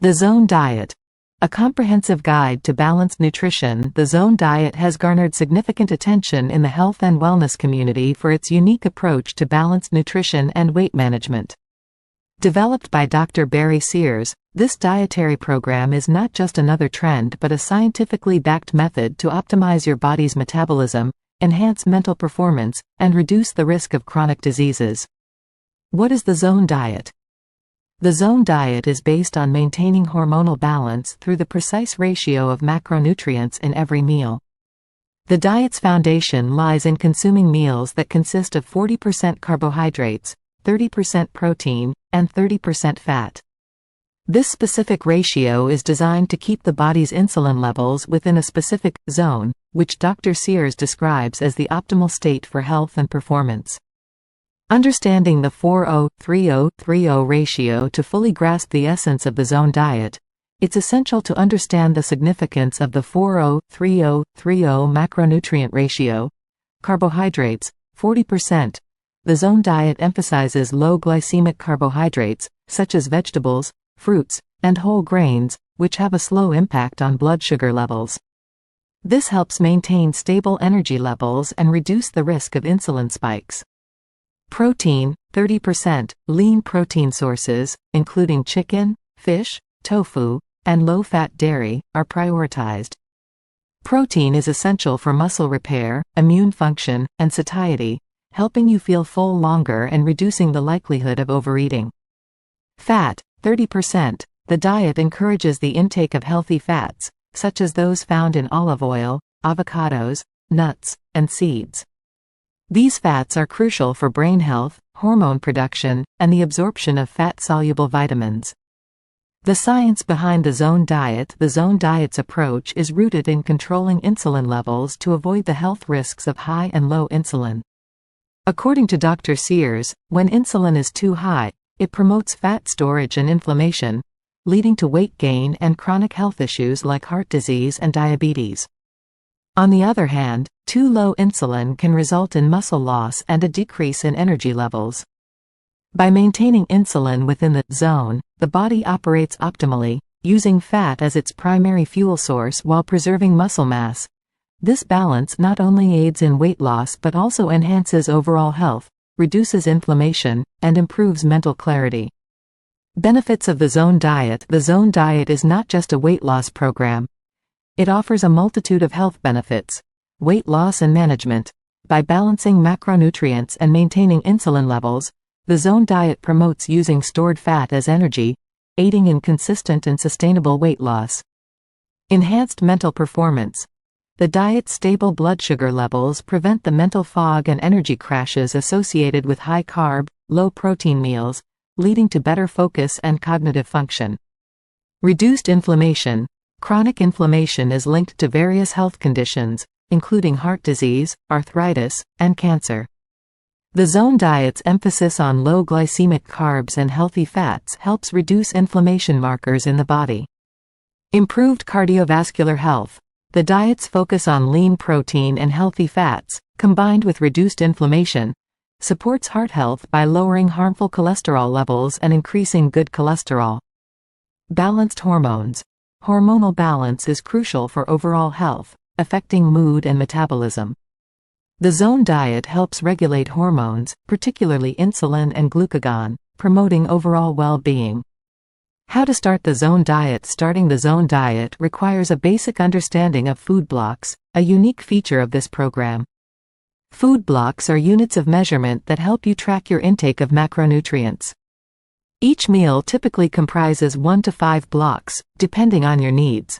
The Zone Diet. A comprehensive guide to balanced nutrition, the Zone Diet has garnered significant attention in the health and wellness community for its unique approach to balanced nutrition and weight management. Developed by Dr. Barry Sears, this dietary program is not just another trend but a scientifically backed method to optimize your body's metabolism, enhance mental performance, and reduce the risk of chronic diseases. What is the Zone Diet? The Zone Diet is based on maintaining hormonal balance through the precise ratio of macronutrients in every meal. The diet's foundation lies in consuming meals that consist of 40% carbohydrates, 30% protein, and 30% fat. This specific ratio is designed to keep the body's insulin levels within a specific zone, which Dr. Sears describes as the optimal state for health and performance. Understanding the 40-30-30 ratio to fully grasp the essence of the Zone Diet, it's essential to understand the significance of the 40-30-30 macronutrient ratio. Carbohydrates, 40%. The Zone Diet emphasizes low glycemic carbohydrates, such as vegetables, fruits, and whole grains, which have a slow impact on blood sugar levels. This helps maintain stable energy levels and reduce the risk of insulin spikes. Protein, 30%. Lean protein sources, including chicken, fish, tofu, and low-fat dairy, are prioritized. Protein is essential for muscle repair, immune function, and satiety, helping you feel full longer and reducing the likelihood of overeating. Fat, 30%. The diet encourages the intake of healthy fats, such as those found in olive oil, avocados, nuts, and seeds. These fats are crucial for brain health, hormone production, and the absorption of fat-soluble vitamins. The science behind the Zone Diet. The Zone Diet's approach is rooted in controlling insulin levels to avoid the health risks of high and low insulin. According to Dr. Sears, when insulin is too high, it promotes fat storage and inflammation, leading to weight gain and chronic health issues like heart disease and diabetes. On the other hand, too low insulin can result in muscle loss and a decrease in energy levels. By maintaining insulin within the zone, the body operates optimally, using fat as its primary fuel source while preserving muscle mass. This balance not only aids in weight loss but also enhances overall health, reduces inflammation, and improves mental clarity. Benefits of the Zone Diet. The Zone Diet is not just a weight loss program. It offers a multitude of health benefits. Weight loss and management. By balancing macronutrients and maintaining insulin levels, the Zone Diet promotes using stored fat as energy, aiding in consistent and sustainable weight loss. Enhanced mental performance. The diet's stable blood sugar levels prevent the mental fog and energy crashes associated with high-carb, low-protein meals, leading to better focus and cognitive function. Reduced inflammation. Chronic inflammation is linked to various health conditions, including heart disease, arthritis, and cancer. The Zone Diet's emphasis on low glycemic carbs and healthy fats helps reduce inflammation markers in the body. Improved cardiovascular health. The diet's focus on lean protein and healthy fats, combined with reduced inflammation, supports heart health by lowering harmful cholesterol levels and increasing good cholesterol. Balanced hormones. Hormonal balance is crucial for overall health, affecting mood and metabolism. The Zone Diet helps regulate hormones, particularly insulin and glucagon, promoting overall well-being. How to start the Zone Diet. Starting the Zone Diet requires a basic understanding of food blocks, a unique feature of this program. Food blocks are units of measurement that help you track your intake of macronutrients. Each meal typically comprises 1 to 5 blocks, depending on your needs.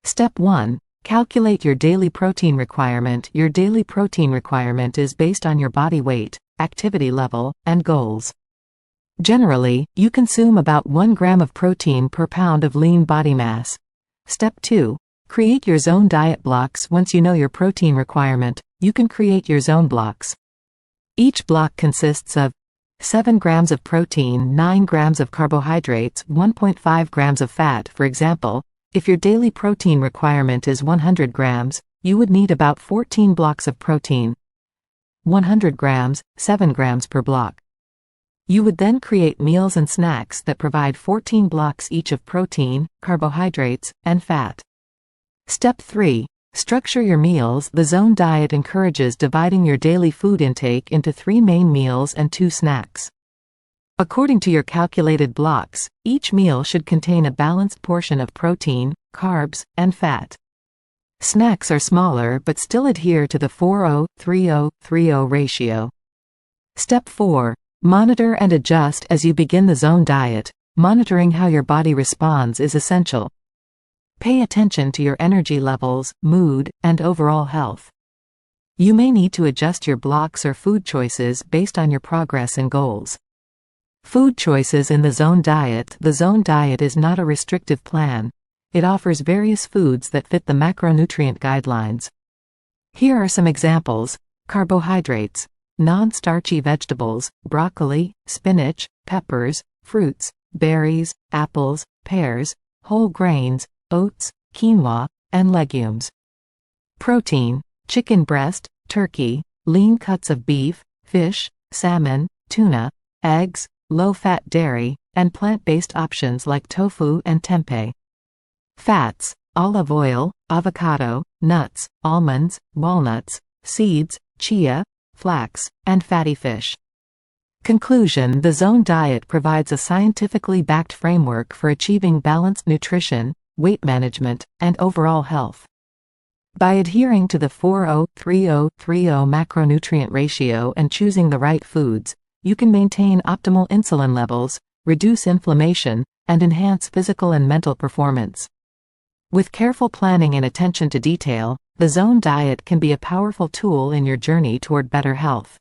Step 1. Calculate your daily protein requirement. Your daily protein requirement is based on your body weight, activity level, and goals. Generally, you consume about 1 gram of protein per pound of lean body mass. Step 2. Create your Zone Diet blocks. Once you know your protein requirement, you can create your zone blocks. Each block consists of 7 grams of protein, 9 grams of carbohydrates, 1.5 grams of fat. For example, if your daily protein requirement is 100 grams, you would need about 14 blocks of protein. 100 grams, 7 grams per block. You would then create meals and snacks that provide 14 blocks each of protein, carbohydrates, and fat. Step 3. Structure your meals. The Zone diet encourages dividing your daily food intake into 3 main meals and 2 snacks. According to your calculated blocks, each meal should contain a balanced portion of protein, carbs, and fat. Snacks are smaller but still adhere to the 40-30-30 ratio. Step 4. Monitor and adjust as you begin the Zone diet. Monitoring how your body responds is essential. Pay attention to your energy levels, mood, and overall health. You may need to adjust your blocks or food choices based on your progress and goals. Food choices in the Zone diet. The Zone diet is not a restrictive plan. It offers various foods that fit the macronutrient guidelines. Here are some examples. Carbohydrates: non-starchy vegetables, broccoli, spinach, peppers, fruits, berries, apples, pears, whole grains, oats, quinoa, and legumes. Protein: chicken breast, turkey, lean cuts of beef, fish, salmon, tuna, eggs, low-fat dairy, and plant-based options like tofu and tempeh. Fats: olive oil, avocado, nuts, almonds, walnuts, seeds, chia, flax, and fatty fish. Conclusion: the Zone diet provides a scientifically backed framework for achieving balanced nutrition, weight management, and overall health. By adhering to the 40-30-30 macronutrient ratio and choosing the right foods, you can maintain optimal insulin levels, reduce inflammation, and enhance physical and mental performance. With careful planning and attention to detail, the Zone diet can be a powerful tool in your journey toward better health.